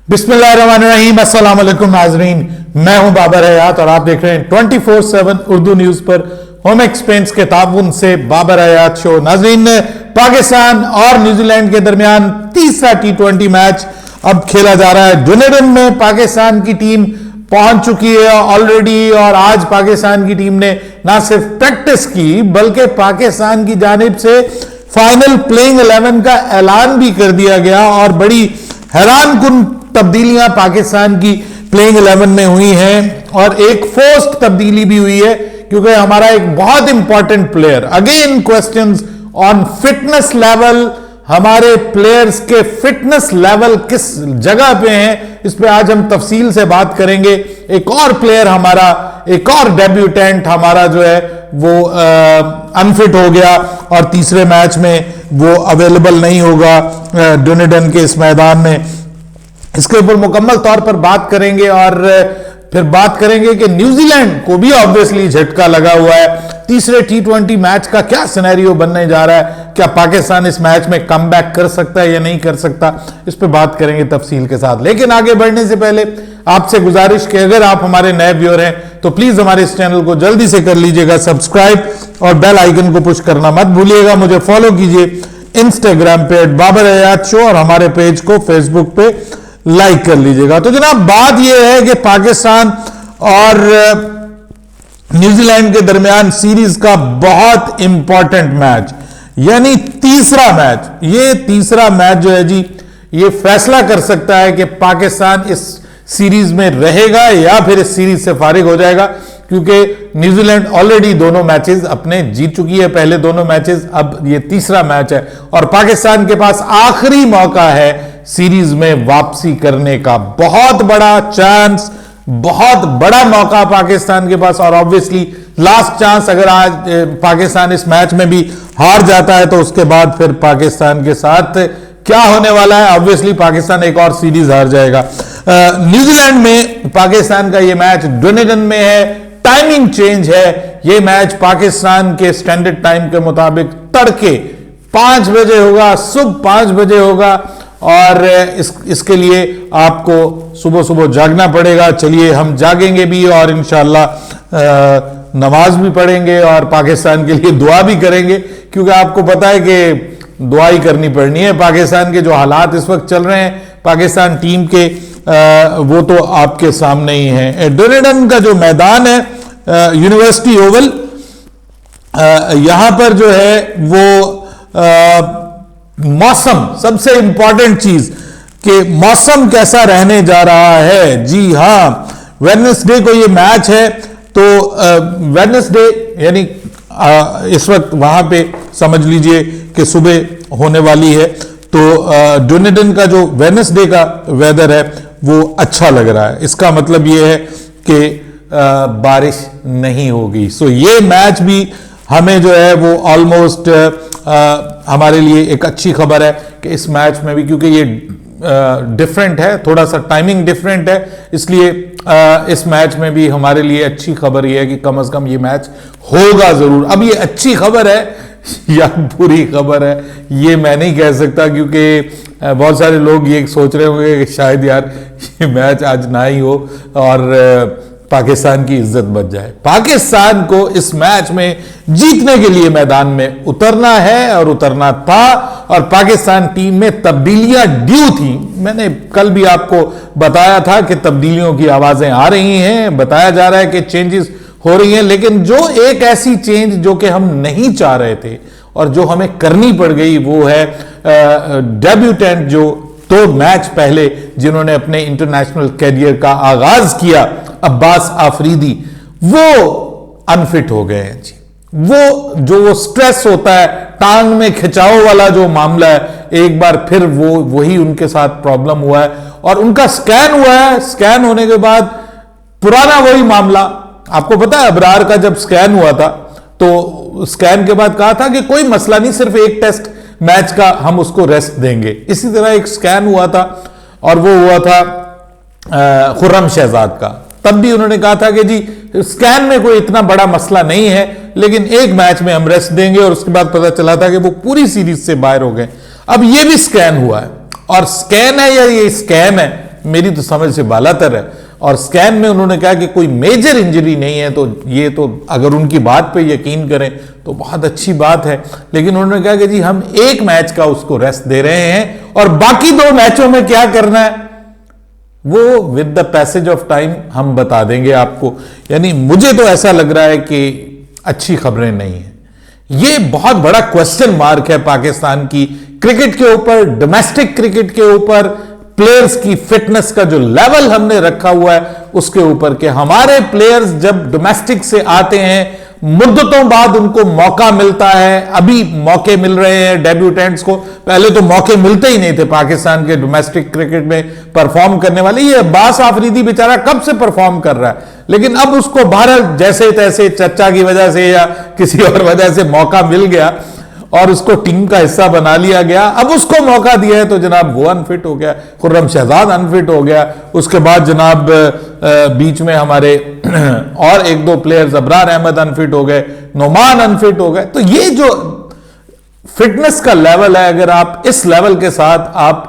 बिस्मिल्लाहिर्रहमानिर्रहीम, अस्सलाम वालेकुम नाजरीन। मैं हूं बाबर हयात और आप देख रहे हैं 24/7 उर्दू न्यूज पर होम एक्सपेंस के ताबून से बाबर हयात शो। नाजरीन, पाकिस्तान और न्यूजीलैंड के दरमियान तीसरा T20 मैच अब खेला जा रहा है। डुनेडन में पाकिस्तान की टीम पहुंच चुकी है ऑलरेडी और आज पाकिस्तान की टीम ने ना सिर्फ प्रैक्टिस की बल्कि पाकिस्तान की जानिब से फाइनल प्लेइंग 11 का ऐलान भी कर दिया गया और बड़ी हैरानकुन तब्दीलियां पाकिस्तान की प्लेइंग 11 में हुई हैं और एक फोर्स्ड तब्दीली भी हुई है क्योंकि हमारा एक बहुत important player, again questions on fitness level, हमारे प्लेयर्स के फिटनेस लेवल किस जगह पे हैं, इस पे आज हम तफसील से बात करेंगे। एक और प्लेयर हमारा, एक और डेब्यूटेंट हमारा जो है वो अनफिट हो गया और तीसरे मैच में वो अवेलेबल नहीं होगा डुनेडन के इस मैदान में। इसके ऊपर मुकम्मल तौर पर बात करेंगे और फिर बात करेंगे कि न्यूजीलैंड को भी ऑब्वियसली झटका लगा हुआ है। तीसरे T20 मैच का क्या सिनेरियो बनने जा रहा है, क्या पाकिस्तान इस मैच में कमबैक कर सकता है या नहीं कर सकता, इस पर बात करेंगे तफसील के साथ। लेकिन आगे बढ़ने से पहले आपसे गुजारिश कि अगर आप हमारे नए व्यूअर हैं तो प्लीज हमारे इस चैनल को जल्दी से कर लीजिएगा सब्सक्राइब और बेल आइकन को पुश करना मत भूलिएगा। मुझे फॉलो कीजिए इंस्टाग्राम पे @बाबर हयात शो और हमारे पेज को फेसबुक पे लाइक कर लीजिएगा। तो जनाब, बात यह है कि पाकिस्तान और न्यूजीलैंड के दरमियान सीरीज का बहुत इंपॉर्टेंट मैच यानी तीसरा मैच, ये तीसरा मैच जो है जी, ये फैसला कर सकता है कि पाकिस्तान इस सीरीज में रहेगा या फिर इस सीरीज से फारिग हो जाएगा, क्योंकि न्यूजीलैंड ऑलरेडी दोनों मैचेस अपने जीत चुकी है, पहले दोनों मैचेस, अब ये तीसरा मैच है और पाकिस्तान के पास आखिरी मौका है सीरीज में वापसी करने का। बहुत बड़ा चांस, बहुत बड़ा मौका पाकिस्तान के पास और ऑब्वियसली लास्ट चांस। अगर आज पाकिस्तान इस मैच में भी हार जाता है तो उसके बाद फिर पाकिस्तान के साथ क्या होने वाला है, ऑब्वियसली पाकिस्तान एक और सीरीज हार जाएगा। न्यूजीलैंड में पाकिस्तान का यह मैच डुनेडन में है, टाइमिंग चेंज है, यह मैच पाकिस्तान के स्टैंडर्ड टाइम के मुताबिक तड़के 5 बजे होगा, सुबह 5 बजे होगा और इसके लिए आपको सुबह सुबह जागना पड़ेगा। चलिए हम जागेंगे भी और इंशाअल्लाह नमाज भी पढ़ेंगे और पाकिस्तान के लिए दुआ भी करेंगे, क्योंकि आपको पता है कि दुआ ही करनी पड़नी है। पाकिस्तान के जो हालात इस वक्त चल रहे हैं पाकिस्तान टीम के, वो तो आपके सामने ही है। डुनेडन का जो मैदान है यूनिवर्सिटी ओवल, यहां पर जो है वो मौसम, सबसे इंपॉर्टेंट चीज कि मौसम कैसा रहने जा रहा है। जी हां, वेडनेसडे को ये मैच है, तो वेडनेसडे यानी इस वक्त वहां पे समझ लीजिए कि सुबह होने वाली है, तो डुनेडन का जो वेडनेसडे का वेदर है वो अच्छा लग रहा है। इसका मतलब ये है कि बारिश नहीं होगी। सो ये मैच भी हमें जो है वो ऑलमोस्ट हमारे लिए एक अच्छी खबर है कि इस मैच में भी, क्योंकि ये डिफरेंट है, थोड़ा सा टाइमिंग डिफरेंट है, इसलिए इस मैच में भी हमारे लिए अच्छी खबर ये है कि कम से कम ये मैच होगा जरूर। अब ये अच्छी खबर है या बुरी खबर है ये मैं नहीं कह सकता, क्योंकि बहुत सारे लोग ये सोच रहे होंगे कि शायद यार ये मैच आज ना ही हो और पाकिस्तान की इज्जत बच जाए। पाकिस्तान को इस मैच में जीतने के लिए मैदान में उतरना है और उतरना था और पाकिस्तान टीम में तब्दीलियां ड्यू थी। मैंने कल भी आपको बताया था कि तब्दीलियों की आवाजें आ रही हैं, बताया जा रहा है कि चेंजेस हो रही हैं, लेकिन जो एक ऐसी चेंज जो कि हम नहीं चाह रहे थे और जो हमें करनी पड़ गई वो है डेब्यूटेंट जो 2 मैच पहले जिन्होंने अपने इंटरनेशनल कैरियर का आगाज किया, अब्बास आफरीदी, वो अनफिट हो गए हैं जी। वो जो स्ट्रेस होता है, टांग में खिंचाव वाला जो मामला है, एक बार फिर वो वही उनके साथ प्रॉब्लम हुआ है और उनका स्कैन हुआ है। स्कैन होने के बाद पुराना वही मामला, आपको पता है अबरार का जब स्कैन हुआ था तो स्कैन के बाद कहा था कि कोई मसला नहीं, सिर्फ एक टेस्ट मैच का हम उसको रेस्ट देंगे। इसी तरह एक स्कैन हुआ था और वो हुआ था खुर्रम शहजाद का, तब भी उन्होंने कहा था कि जी स्कैन में कोई इतना बड़ा मसला नहीं है, लेकिन एक मैच में हम रेस्ट देंगे और उसके बाद पता चला था कि वो पूरी सीरीज से बाहर हो गए। अब ये भी स्कैन हुआ है और स्कैन है या ये स्कैम है मेरी तो समझ से बालातर है। और स्कैन में उन्होंने कहा कि कोई मेजर इंजरी नहीं है, तो ये तो अगर उनकी बात पे यकीन करें तो बहुत अच्छी बात है। लेकिन उन्होंने कहा कि जी हम एक मैच का उसको रेस्ट दे रहे हैं और बाकी 2 मैचों में क्या करना है वो with the passage of time हम बता देंगे आपको। यानी मुझे तो ऐसा लग रहा है कि अच्छी खबरें नहीं है। ये बहुत बड़ा क्वेश्चन मार्क है पाकिस्तान की क्रिकेट के ऊपर, डोमेस्टिक क्रिकेट के ऊपर, प्लेयर्स की फिटनेस का जो लेवल हमने रखा हुआ है उसके ऊपर, कि हमारे प्लेयर्स जब डोमेस्टिक से आते हैं मुद्दतों बाद उनको मौका मिलता है। अभी मौके मिल रहे हैं डेब्यूटेंट्स को, पहले तो मौके मिलते ही नहीं थे पाकिस्तान के डोमेस्टिक क्रिकेट में परफॉर्म करने वाले। ये अब्बास आफरीदी बेचारा कब से परफॉर्म कर रहा है, लेकिन अब उसको भारत जैसे तैसे चच्चा की वजह से या किसी और वजह से मौका मिल गया और उसको टीम का हिस्सा बना लिया गया। अब उसको मौका दिया है तो जनाब वो अनफिट हो गया, खुर्रम शहजाद अनफिट हो गया, उसके बाद जनाब बीच में हमारे और 1-2 प्लेयर्स, अबरार अहमद अनफिट हो गए, नोमान अनफिट हो गए। तो ये जो फिटनेस का लेवल है, अगर आप इस लेवल के साथ आप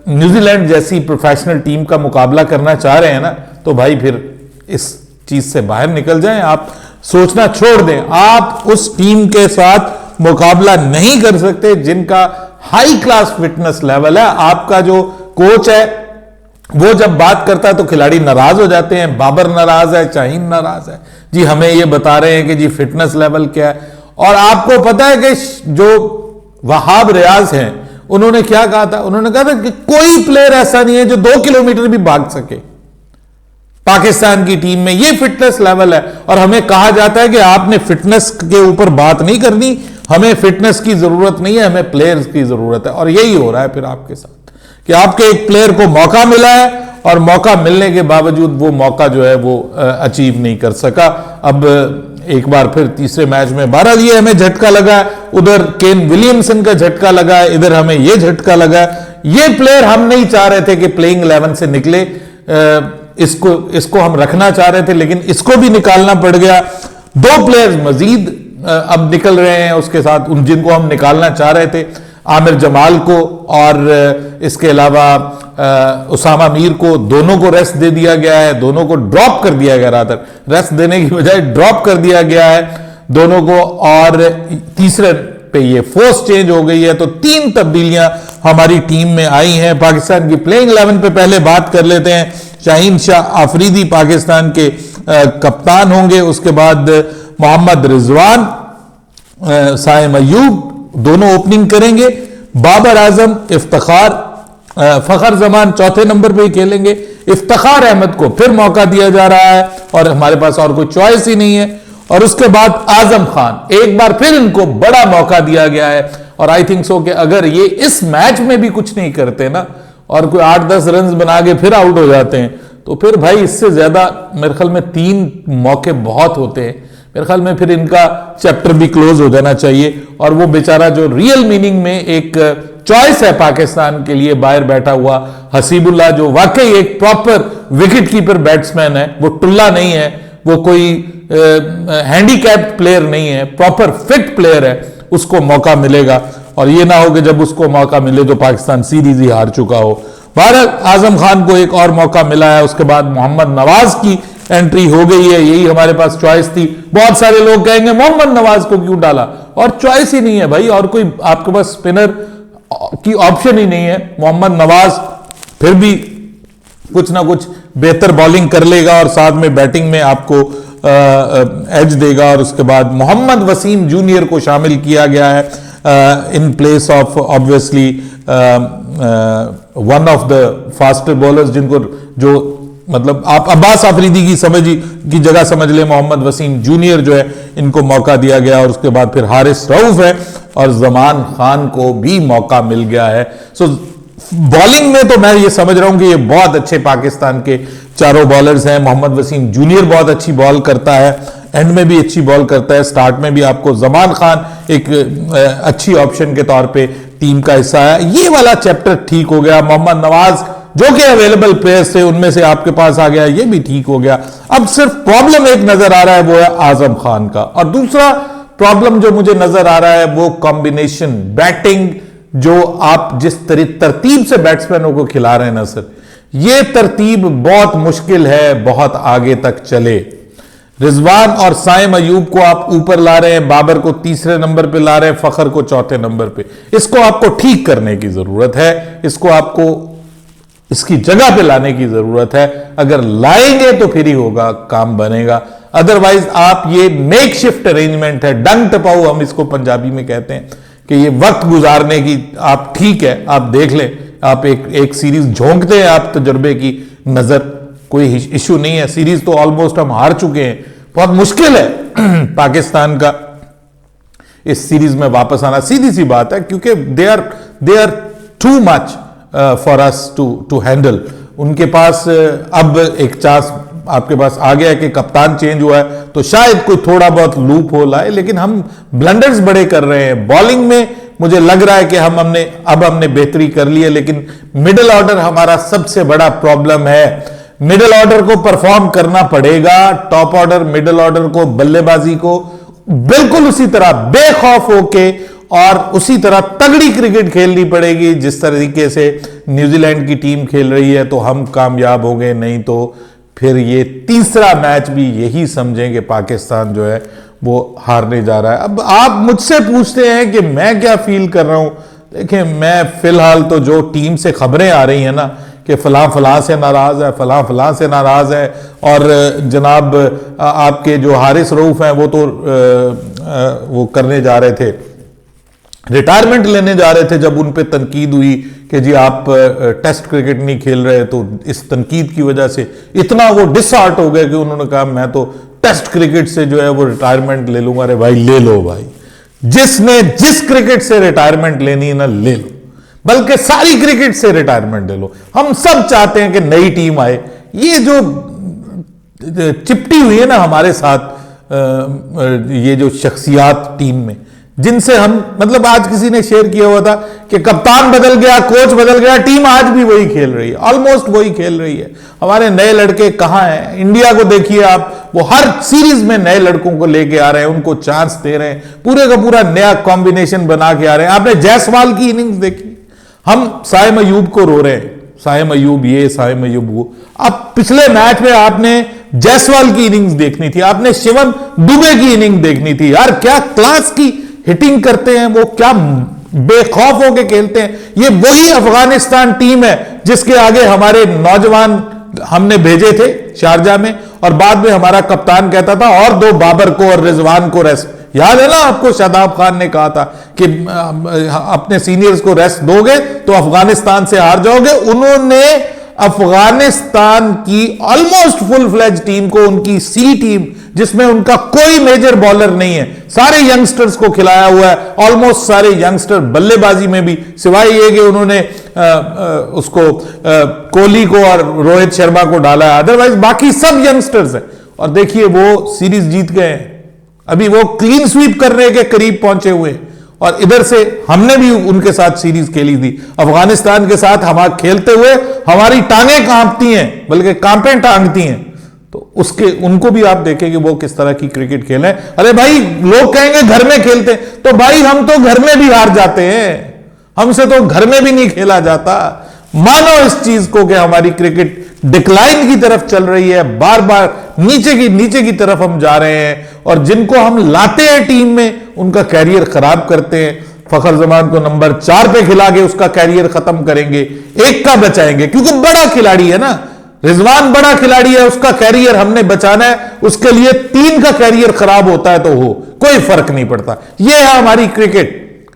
न्यूजीलैंड जैसी प्रोफेशनल टीम का मुकाबला करना चाह रहे हैं ना, तो भाई फिर इस चीज से बाहर निकल जाएं, आप सोचना छोड़ दें। आप उस टीम के साथ मुकाबला नहीं कर सकते जिनका हाई क्लास फिटनेस लेवल है। आपका जो कोच है वो जब बात करता है तो खिलाड़ी नाराज हो जाते हैं। बाबर नाराज है, शाहीन नाराज है, जी हमें ये बता रहे हैं कि जी फिटनेस लेवल क्या है। और आपको पता है कि जो वहाब रियाज हैं उन्होंने क्या कहा था, उन्होंने कहा था कि कोई प्लेयर ऐसा नहीं है जो 2 किलोमीटर भी भाग सके पाकिस्तान की टीम में। ये फिटनेस लेवल है और हमें कहा जाता है कि आपने फिटनेस के ऊपर बात नहीं करनी, हमें फिटनेस की जरूरत नहीं है, हमें प्लेयर्स की जरूरत है। और यही हो रहा है फिर आपके साथ कि आपके एक प्लेयर को मौका मिला है और मौका मिलने के बावजूद वो मौका जो है वो अचीव नहीं कर सका। अब एक बार फिर तीसरे मैच में बहरहाल ये हमें झटका लगा है, उधर केन विलियमसन का झटका लगा है, इधर हमें ये झटका लगा है। ये प्लेयर हम नहीं चाह रहे थे कि प्लेइंग 11 से निकले, इसको हम रखना चाह रहे थे, लेकिन इसको भी निकालना पड़ गया। 2 प्लेयर्स मजीद अब निकल रहे हैं उसके साथ, उन जिनको हम निकालना चाह रहे थे, आमिर जमाल को और इसके अलावा उसामा मीर को, दोनों को रेस्ट दे दिया गया है, दोनों को ड्रॉप कर दिया गया, रादर रेस्ट देने की बजाय ड्रॉप कर दिया गया है दोनों को। और तीसरे पे ये फोर्स चेंज हो गई है। तो 3 तब्दीलियां हमारी टीम में आई हैं पाकिस्तान की प्लेइंग 11 पे। पहले बात कर लेते हैं, शाहीन शाह आफरीदी पाकिस्तान के कप्तान होंगे, उसके बाद मोहम्मद रिजवान, साइम अयूब दोनों ओपनिंग करेंगे, बाबर आजम, इफ्तिखार, फखर जमान चौथे नंबर पे ही खेलेंगे। इफ्तिखार अहमद को फिर मौका दिया जा रहा है और हमारे पास और कोई चॉइस ही नहीं है। और उसके बाद आजम खान, एक बार फिर इनको बड़ा मौका दिया गया है और आई थिंक सो कि अगर ये इस मैच में भी कुछ नहीं करते ना और कोई 8-10 रन बना के फिर आउट हो जाते हैं तो फिर भाई इससे ज्यादा मेरे ख्याल में 3 मौके बहुत होते हैं। मेरे ख्याल में फिर इनका चैप्टर भी क्लोज हो जाना चाहिए और वो बेचारा जो रियल मीनिंग में एक चॉइस है पाकिस्तान के लिए बाहर बैठा हुआ हसीबुल्लाह, जो वाकई एक प्रॉपर विकेट कीपर बैट्समैन है, वो टुल्ला नहीं है, वो कोई हैंडीकैप्ड प्लेयर नहीं है, प्रॉपर फिट प्लेयर है, उसको मौका मिलेगा। और ये ना हो कि जब उसको मौका मिले तो पाकिस्तान सीरीज ही हार चुका हो। भारत आजम खान को एक और मौका मिला है, उसके बाद मोहम्मद नवाज की एंट्री हो गई है, यही हमारे पास चॉइस थी। बहुत सारे लोग कहेंगे मोहम्मद नवाज को क्यों डाला, और चॉइस ही नहीं है भाई, और कोई आपके पास स्पिनर की ऑप्शन ही नहीं है। मोहम्मद नवाज फिर भी कुछ ना कुछ बेहतर बॉलिंग कर लेगा और साथ में बैटिंग में आपको एज देगा। और उसके बाद मोहम्मद वसीम जूनियर को शामिल किया गया है in place of obviously one of the faster bowlers, जिनको जो मतलब आप अब्बास आफरीदी की जगह समझ ले, मोहम्मद वसीम जूनियर जो है इनको मौका दिया गया। और उसके बाद फिर हारिस रऊफ है और जमान खान को भी मौका मिल गया है। सो बॉलिंग में तो मैं ये समझ रहा हूं कि ये बहुत अच्छे पाकिस्तान के चारों बॉलर्स हैं। मोहम्मद वसीम जूनियर बहुत अच्छी बॉल करता है, एंड में भी अच्छी बॉल करता है, स्टार्ट में भी आपको जमान खान एक अच्छी ऑप्शन के तौर पे टीम का हिस्सा है। ये वाला चैप्टर ठीक हो गया। मोहम्मद नवाज जो कि अवेलेबल प्लेयर्स थे उनमें से आपके पास आ गया, ये भी ठीक हो गया। अब सिर्फ प्रॉब्लम एक नजर आ रहा है, वो है आजम खान का। और दूसरा प्रॉब्लम जो मुझे नजर आ रहा है वो कॉम्बिनेशन बैटिंग, जो आप जिस तरतीब से बैट्समैनों को खिला रहे हैं ना सर, ये तरतीब बहुत मुश्किल है, बहुत आगे तक चले। रिजवान और साइम अयूब को आप ऊपर ला रहे हैं, बाबर को तीसरे नंबर पे ला रहे हैं, फखर को चौथे नंबर पे। इसको आपको ठीक करने की जरूरत है, इसको आपको इसकी जगह पे लाने की जरूरत है। अगर लाएंगे तो फिर ही होगा, काम बनेगा। अदरवाइज आप ये मेक शिफ्ट अरेंजमेंट है, डंग टपाऊ हम इसको पंजाबी में कहते हैं, कि ये वक्त गुजारने की, आप ठीक है आप देख लें, आप एक सीरीज झोंकते हैं आप तजुर्बे की नजर, कोई इश्यू नहीं है। सीरीज तो ऑलमोस्ट हम हार चुके हैं, बहुत मुश्किल है पाकिस्तान का इस सीरीज में वापस आना, सीधी सी बात है, क्योंकि they are too much for us to handle. उनके पास अब एक चांस आपके पास आ गया कि कप्तान चेंज हुआ है, तो शायद कोई थोड़ा बहुत लूप होल आए, लेकिन हम ब्लंडर्स बड़े कर रहे हैं। बॉलिंग में मुझे लग रहा है कि हमने बेहतरी कर ली है, लेकिन मिडिल ऑर्डर हमारा सबसे बड़ा प्रॉब्लम है। मिडिल ऑर्डर को परफॉर्म करना पड़ेगा, टॉप ऑर्डर मिडिल ऑर्डर को, बल्लेबाजी को बिल्कुल उसी तरह बेखौफ होके और उसी तरह तगड़ी क्रिकेट खेलनी पड़ेगी जिस तरीके से न्यूजीलैंड की टीम खेल रही है, तो हम कामयाब होंगे। नहीं तो फिर ये तीसरा मैच भी यही समझें कि पाकिस्तान जो है वो हारने जा रहा है। अब आप मुझसे पूछते हैं कि मैं क्या फील कर रहा हूं। देखिए, मैं फिलहाल तो जो टीम से खबरें आ रही हैं ना कि फलां से नाराज है, फलां से नाराज है, और जनाब आपके जो हारिस रऊफ हैं वो तो वो करने जा रहे थे, रिटायरमेंट लेने जा रहे थे। जब उन पे तनकीद हुई कि जी आप टेस्ट क्रिकेट नहीं खेल रहे, तो इस तनकीद की वजह से इतना वो डिसहार्ट हो गए कि उन्होंने कहा मैं तो टेस्ट क्रिकेट से जो है वो रिटायरमेंट ले लूंगा। अरे भाई ले लो भाई, जिसने जिस क्रिकेट से रिटायरमेंट लेनी है ना ले लो, बल्कि सारी क्रिकेट से रिटायरमेंट ले लो। हम सब चाहते हैं कि नई टीम आए। ये जो चिपटी हुई है ना हमारे साथ ये जो शख्सियात टीम में, जिनसे हम, मतलब आज किसी ने शेयर किया हुआ था कि कप्तान बदल गया, कोच बदल गया, टीम आज भी वही खेल रही है, ऑलमोस्ट वही खेल रही है। हमारे नए लड़के कहां हैं? इंडिया को देखिए आप, वो हर सीरीज में नए लड़कों को लेके आ रहे हैं, उनको चांस दे रहे हैं, पूरे का पूरा नया कॉम्बिनेशन बना के आ रहे हैं। आपने जायसवाल की इनिंग्स देखी, हम साइम अयूब को रो रहे हैं, साइम अयूब ये, साइम अयूब वो। अब पिछले मैच में आपने जायसवाल की इनिंग्स देखनी थी, आपने शिवम दुबे की इनिंग देखनी थी। यार क्या क्लास की हिटिंग करते हैं वो, क्या बेखौफ होके खेलते हैं। ये वही अफगानिस्तान टीम है जिसके आगे हमारे नौजवान हमने भेजे थे शारजा में, और बाद में हमारा कप्तान कहता था और दो बाबर को और रिजवान को रेस्ट। याद है ना आपको, शादाब खान ने कहा था कि अपने सीनियर्स को रेस्ट दोगे तो अफगानिस्तान से हार जाओगे। उन्होंने अफगानिस्तान की ऑलमोस्ट फुल फ्लेज टीम को, उनकी सी टीम जिसमें उनका कोई मेजर बॉलर नहीं है, सारे यंगस्टर्स को खिलाया हुआ है। ऑलमोस्ट सारे यंगस्टर बल्लेबाजी में भी, सिवाय ये कि उन्होंने उसको कोहली को और रोहित शर्मा को डाला है, अदरवाइज बाकी सब यंगस्टर्स हैं। और देखिए वो सीरीज जीत गए हैं, अभी वो क्लीन स्वीप करने के करीब पहुंचे हुए हैं। और इधर से हमने भी उनके साथ सीरीज खेली थी, अफगानिस्तान के साथ हम खेलते हुए हमारी टांगें कांपती हैं, बल्कि कांपे टांगती हैं। तो उसके उनको भी आप देखें कि वो किस तरह की क्रिकेट खेले। अरे भाई लोग कहेंगे घर में खेलते, तो भाई हम तो घर में भी हार जाते हैं, हमसे तो घर में भी नहीं खेला जाता। मानो इस चीज को कि हमारी क्रिकेट डिक्लाइन की तरफ चल रही है, बार बार नीचे की तरफ हम जा रहे हैं, और जिनको हम लाते हैं टीम में उनका कैरियर खराब करते हैं। फखर जमान को नंबर 4 पे खिला के उसका कैरियर खत्म करेंगे, एक का बचाएंगे, क्योंकि बड़ा खिलाड़ी है ना, रिजवान बड़ा खिलाड़ी है, उसका कैरियर हमने बचाना है। उसके लिए 3 का कैरियर खराब होता है तो हो, कोई फर्क नहीं पड़ता। यह है हमारी क्रिकेट,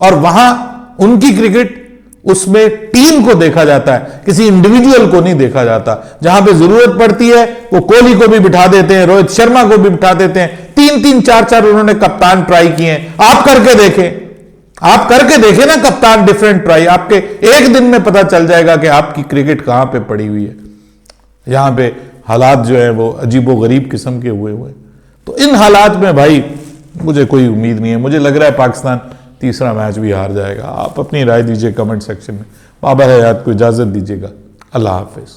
और वहां उनकी क्रिकेट, उसमें टीम को देखा जाता है, किसी इंडिविजुअल को नहीं देखा जाता। जहां पे जरूरत पड़ती है वो कोहली को भी बिठा देते हैं, रोहित शर्मा को भी बिठा देते हैं। 3-3, 4-4 उन्होंने कप्तान ट्राई किए हैं। आप करके देखें ना कप्तान डिफरेंट ट्राई, आपके एक दिन में पता चल जाएगा कि आपकी क्रिकेट कहां पे पड़ी हुई है। यहां पे हालात जो है वो अजीबो गरीब किस्म के हुए हुए। तो इन हालात में भाई मुझे कोई उम्मीद नहीं है, मुझे लग रहा है पाकिस्तान तीसरा मैच भी हार जाएगा। आप अपनी राय दीजिए कमेंट सेक्शन में। बाबर हयात को इजाजत दीजिएगा। अल्लाह हाफिज।